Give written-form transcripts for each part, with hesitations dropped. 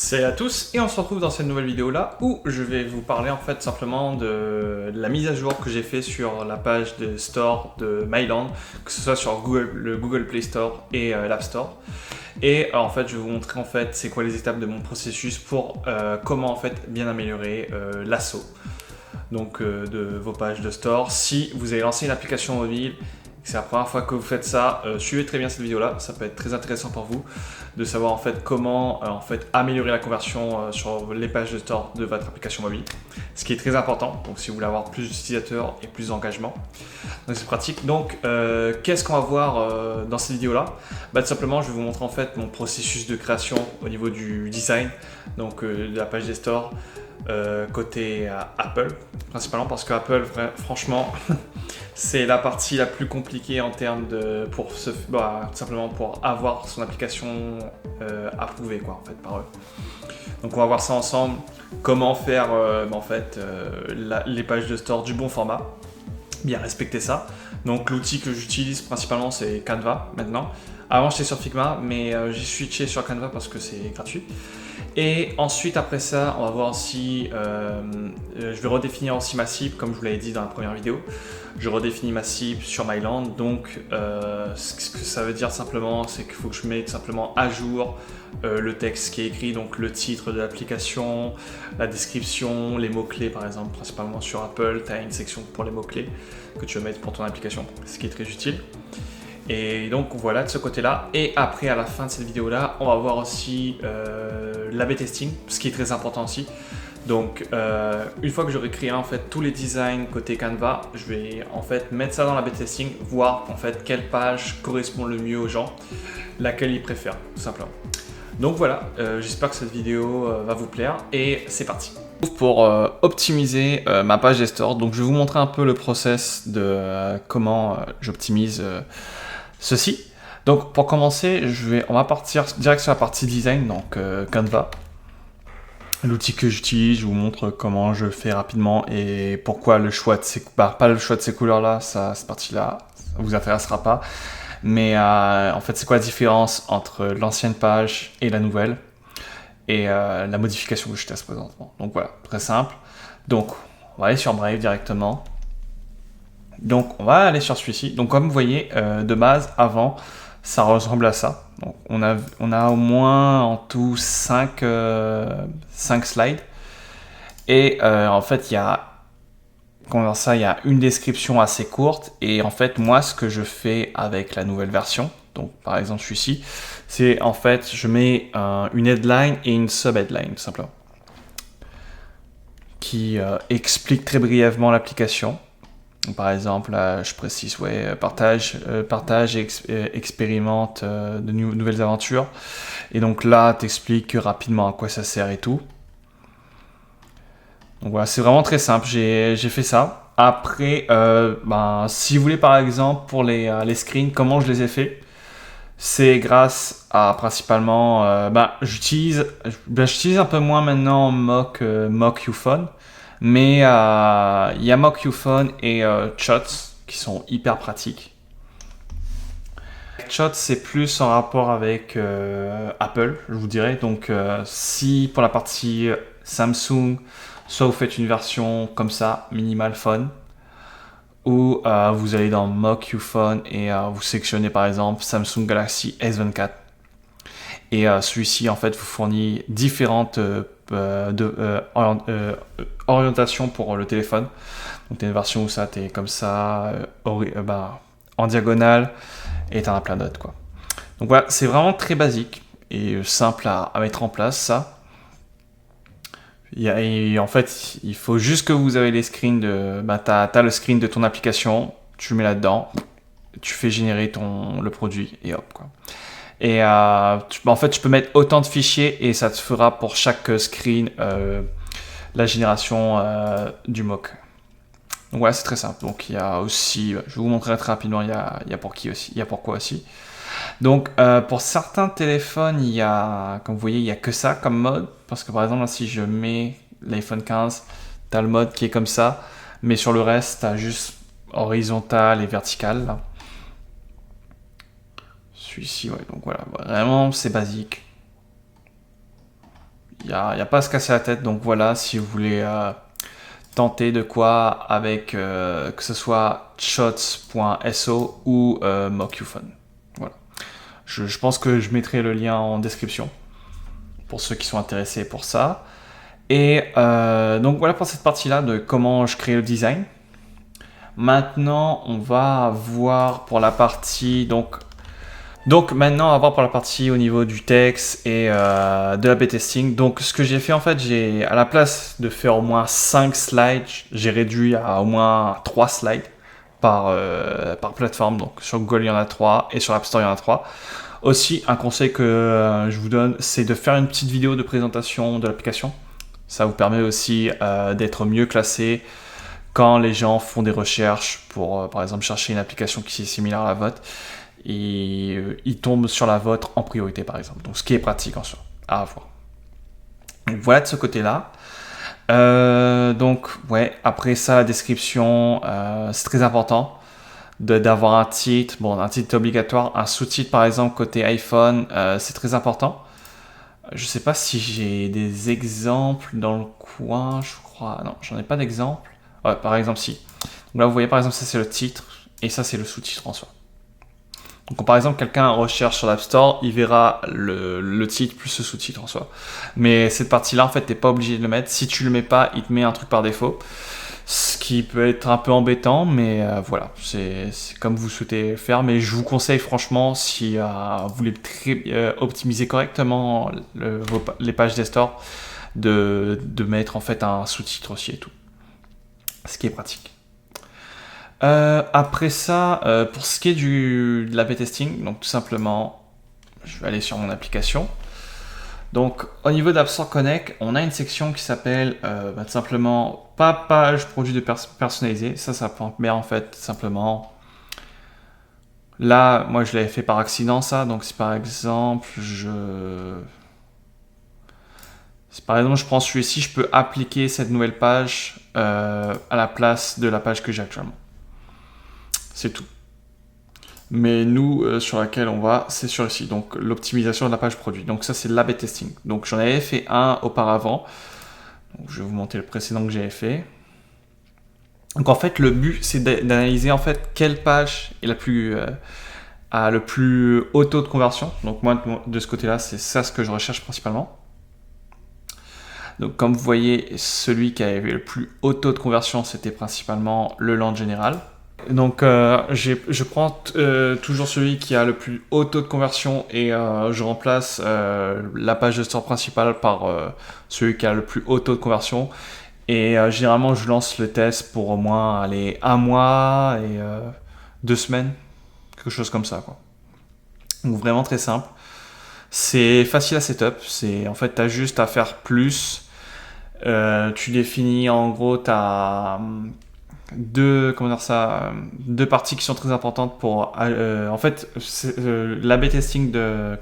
Salut à tous et on se retrouve dans cette nouvelle vidéo là où je vais vous parler en fait simplement de la mise à jour que j'ai fait sur la page de store de Myland, que ce soit sur le Google Play Store et l'App Store. Et en fait je vais vous montrer en fait c'est quoi les étapes de mon processus pour comment en fait bien améliorer l'assaut donc de vos pages de store. Si vous avez lancé une application mobile, c'est la première fois que vous faites ça, suivez très bien cette vidéo là, ça peut être très intéressant pour vous de savoir en fait comment en fait améliorer la conversion sur les pages de store de votre application mobile, ce qui est très important. Donc si vous voulez avoir plus d'utilisateurs et plus d'engagement, donc c'est pratique. Donc qu'est-ce qu'on va voir dans cette vidéo là? Tout simplement je vais vous montrer en fait mon processus de création au niveau du design, donc de la page des stores. Côté Apple, principalement parce que Apple, franchement, c'est la partie la plus compliquée en termes de tout simplement pour avoir son application approuvée quoi, en fait, par eux. Donc on va voir ça ensemble, comment faire les pages de store du bon format, bien respecter ça. Donc l'outil que j'utilise principalement c'est Canva maintenant. Avant j'étais sur Figma, mais j'ai switché sur Canva parce que c'est gratuit. Et ensuite après ça, on va voir aussi, je vais redéfinir aussi ma cible comme je vous l'avais dit dans la première vidéo. Je redéfinis ma cible sur Myland, donc ce que ça veut dire simplement, c'est qu'il faut que je mette simplement à jour le texte qui est écrit, donc le titre de l'application, la description, les mots-clés par exemple, principalement sur Apple, tu as une section pour les mots-clés que tu veux mettre pour ton application, ce qui est très utile. Et donc voilà de ce côté-là. Et après, à la fin de cette vidéo-là, on va voir aussi l'A/B testing, ce qui est très important aussi. Donc une fois que j'aurai créé en fait tous les designs côté Canva, je vais en fait mettre ça dans l'A/B testing, voir en fait quelle page correspond le mieux aux gens, laquelle ils préfèrent, tout simplement. Donc voilà, j'espère que cette vidéo va vous plaire et c'est parti. Pour optimiser ma page des stores, donc je vais vous montrer un peu le process de comment j'optimise ceci. Donc pour commencer, on va partir direct sur la partie design, donc Canva. L'outil que j'utilise, je vous montre comment je fais rapidement et pourquoi le choix de ces pas le choix de ces couleurs là, cette partie là, ça vous intéressera pas. Mais en fait, c'est quoi la différence entre l'ancienne page et la nouvelle et la modification que je teste présentement. Donc voilà, très simple. Donc on va aller sur Brave directement. Donc on va aller sur celui-ci. Donc comme vous voyez, de base, avant, ça ressemble à ça. Donc on a au moins en tout 5 slides. Et en fait, il y a une description assez courte. Et en fait, moi, ce que je fais avec la nouvelle version, donc par exemple celui-ci, c'est en fait, je mets une headline et une sub-headline, tout simplement, qui explique très brièvement l'application. Par exemple, là, je précise, partage et expérimente de nouvelles aventures. Et donc là, t'expliques rapidement à quoi ça sert et tout. Donc voilà, c'est vraiment très simple, j'ai fait ça. Après, si vous voulez par exemple pour les screens, comment je les ai fait, c'est grâce à principalement, j'utilise un peu moins maintenant Mock Uphone. Mais il y a Mock Uphone et Shots qui sont hyper pratiques. Shots c'est plus en rapport avec Apple, je vous dirais. Donc si pour la partie Samsung, soit vous faites une version comme ça, minimal phone, ou vous allez dans Mock Uphone et vous sélectionnez par exemple Samsung Galaxy S24. Et celui-ci en fait vous fournit différentes orientation pour le téléphone. Donc tu as une version où ça t'es comme ça en diagonale et tu en as plein d'autres quoi. Donc voilà, c'est vraiment très basique et simple à mettre en place ça. Et en fait, il faut juste que vous avez les screens t'as le screen de ton application, tu le mets là-dedans, tu fais générer le produit et hop quoi. Et en fait, tu peux mettre autant de fichiers et ça te fera pour chaque screen la génération du mock. Donc voilà, c'est très simple. Donc il y a aussi, je vais vous montrer très rapidement, il y a pour qui aussi, il y a pourquoi aussi. Donc pour certains téléphones, il y a, comme vous voyez, il n'y a que ça comme mode. Parce que par exemple, là, si je mets l'iPhone 15, tu as le mode qui est comme ça. Mais sur le reste, tu as juste horizontal et vertical. Là. Celui-ci, ouais, donc voilà, vraiment c'est basique. y a pas à se casser la tête. Donc voilà, si vous voulez tenter de quoi avec que ce soit shots.so ou MockUFun. Voilà. Je pense que je mettrai le lien en description pour ceux qui sont intéressés pour ça. Et donc voilà pour cette partie-là de comment je crée le design. Maintenant, on va voir pour la partie donc maintenant, on va voir pour la partie au niveau du texte et de l'A/B testing. Donc ce que j'ai fait en fait, à la place de faire au moins 5 slides, j'ai réduit à au moins 3 slides par plateforme. Donc sur Google, il y en a 3 et sur l'App Store, il y en a 3. Aussi, un conseil que je vous donne, c'est de faire une petite vidéo de présentation de l'application. Ça vous permet aussi d'être mieux classé quand les gens font des recherches pour, par exemple, chercher une application qui est similaire à la vôtre. Et ils tombent sur la vôtre en priorité, par exemple. Donc, ce qui est pratique en soi, à avoir. Donc, voilà de ce côté-là. Donc, ouais, après ça, la description, c'est très important d'avoir un titre. Bon, un titre est obligatoire. Un sous-titre, par exemple, côté iPhone, c'est très important. Je sais pas si j'ai des exemples dans le coin, je crois. Non, j'en ai pas d'exemple. Ouais, par exemple, si. Donc là, vous voyez, par exemple, ça c'est le titre et ça c'est le sous-titre en soi. Donc, quand par exemple quelqu'un recherche sur l'App Store, il verra le titre plus le sous-titre en soi. Mais cette partie-là, en fait, t'es pas obligé de le mettre. Si tu le mets pas, il te met un truc par défaut. Ce qui peut être un peu embêtant, mais voilà, c'est comme vous souhaitez faire. Mais je vous conseille franchement, si vous voulez optimiser correctement les pages des stores, de mettre en fait un sous-titre aussi et tout. Ce qui est pratique. Après ça, pour ce qui est de l'A/B testing, donc tout simplement, je vais aller sur mon application. Donc au niveau d'App Store Connect, on a une section qui s'appelle tout simplement pas page produit personnalisé. Ça permet en fait simplement. Là, moi je l'avais fait par accident ça. Donc si par exemple je prends celui-ci, je peux appliquer cette nouvelle page à la place de la page que j'ai actuellement. C'est tout. Mais nous, sur laquelle on va, c'est sur ici. Donc, l'optimisation de la page produit. Donc, ça, c'est l'A/B testing. Donc, j'en avais fait un auparavant. Donc, je vais vous montrer le précédent que j'avais fait. Donc, en fait, le but, c'est d'analyser, en fait, quelle page est a le plus haut taux de conversion. Donc, moi, de ce côté-là, c'est ça ce que je recherche principalement. Donc, comme vous voyez, celui qui avait le plus haut taux de conversion, c'était principalement le land général. Donc, je prends toujours celui qui a le plus haut taux de conversion et je remplace la page de store principale par celui qui a le plus haut taux de conversion. Et généralement, je lance le test pour au moins aller 1 mois et 2 semaines, quelque chose comme ça, quoi. Donc, vraiment très simple. C'est facile à setup. En fait, tu as juste à faire plus. Tu définis en gros deux parties qui sont très importantes pour en fait l'A/B testing de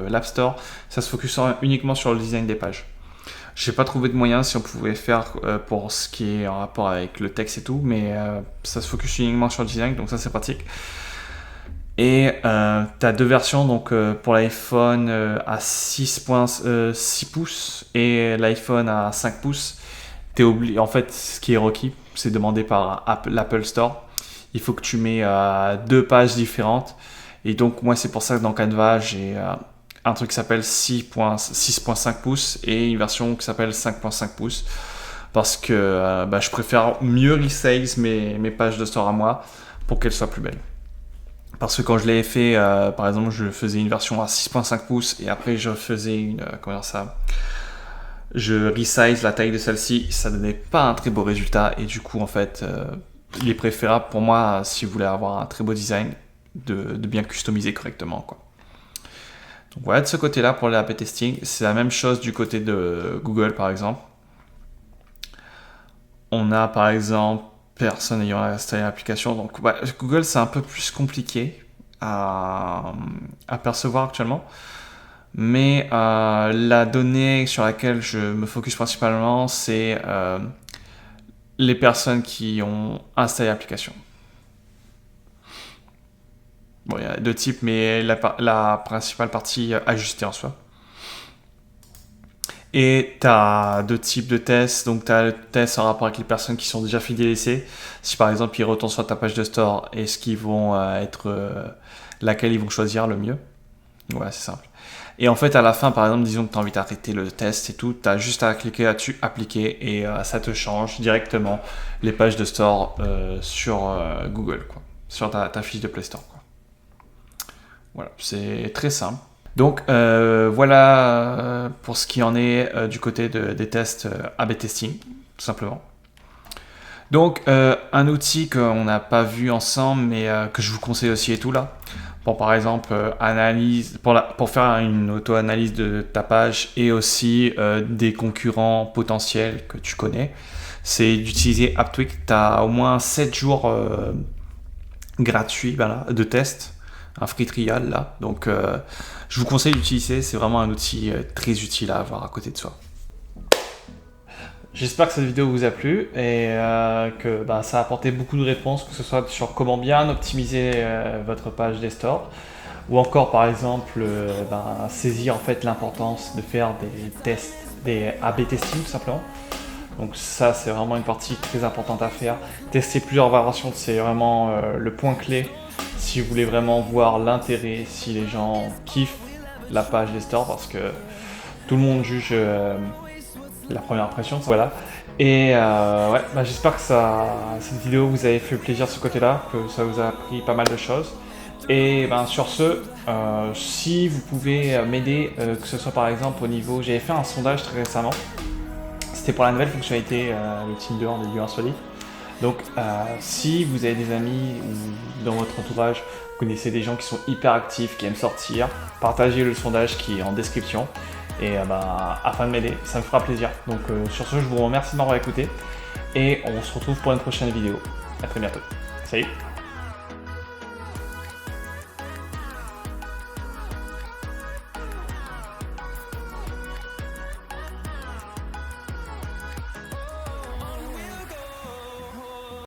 l'App Store, ça se focus uniquement sur le design des pages. J'ai pas trouvé de moyen si on pouvait faire pour ce qui est en rapport avec le texte et tout, mais ça se focus uniquement sur le design, donc ça c'est pratique. Et tu as 2 versions, donc pour l'iPhone à 6.6 pouces et l'iPhone à 5 pouces. En fait, ce qui est requis, c'est demandé par l'Apple Store. Il faut que tu mets 2 pages différentes. Et donc, moi, c'est pour ça que dans Canva, j'ai un truc qui s'appelle 6.5 pouces et une version qui s'appelle 5.5 pouces. Parce que je préfère mieux resize mes pages de store à moi pour qu'elles soient plus belles. Parce que quand je l'ai fait, par exemple, je faisais une version à 6.5 pouces et après je faisais je resize la taille de celle-ci, ça donnait pas un très beau résultat et du coup, en fait, il est préférable pour moi, si vous voulez avoir un très beau design, de bien customiser correctement, quoi. Donc voilà, de ce côté-là pour l'A/B testing, c'est la même chose du côté de Google, par exemple. On a par exemple personne ayant installé l'application. Donc Google, c'est un peu plus compliqué à percevoir actuellement. Mais la donnée sur laquelle je me focus principalement, c'est les personnes qui ont installé l'application. Bon, il y a 2 types, mais la principale partie ajustée en soi. Et tu as deux types de tests. Donc, tu as le test en rapport avec les personnes qui sont déjà fidélisées. Si par exemple, ils retournent sur ta page de store, est-ce qu'ils vont laquelle ils vont choisir le mieux? Voilà, c'est simple. Et en fait, à la fin, par exemple, disons que tu as envie d'arrêter le test et tout, tu as juste à cliquer là-dessus, appliquer, et ça te change directement les pages de store sur Google, quoi, sur ta fiche de Play Store, quoi. Voilà, c'est très simple. Donc voilà pour ce qui en est du côté des tests A/B testing, tout simplement. Donc un outil qu'on n'a pas vu ensemble, mais que je vous conseille aussi et tout là. Pour par exemple pour faire une auto-analyse de ta page et aussi des concurrents potentiels que tu connais, c'est d'utiliser AppTweak. Tu as au moins 7 jours gratuits de test, un free trial là. Donc je vous conseille d'utiliser, c'est vraiment un outil très utile à avoir à côté de soi. J'espère que cette vidéo vous a plu et que ça a apporté beaucoup de réponses, que ce soit sur comment bien optimiser votre page des stores ou encore par exemple saisir en fait l'importance de faire des tests, des A/B testing tout simplement. Donc ça c'est vraiment une partie très importante à faire. Tester plusieurs variations, c'est vraiment le point clé si vous voulez vraiment voir l'intérêt, si les gens kiffent la page des stores, parce que tout le monde juge la première impression, voilà. Et j'espère que cette vidéo vous a fait plaisir de ce côté-là, que ça vous a appris pas mal de choses. Et sur ce, si vous pouvez m'aider, que ce soit par exemple au niveau, j'avais fait un sondage très récemment, c'était pour la nouvelle fonctionnalité, le Tinder des lieux insolites. Donc si vous avez des amis ou dans votre entourage, vous connaissez des gens qui sont hyper actifs, qui aiment sortir, partagez le sondage qui est en description. Et afin de m'aider, ça me fera plaisir. Donc sur ce, je vous remercie de m'avoir écouté et on se retrouve pour une prochaine vidéo. À très bientôt. Salut!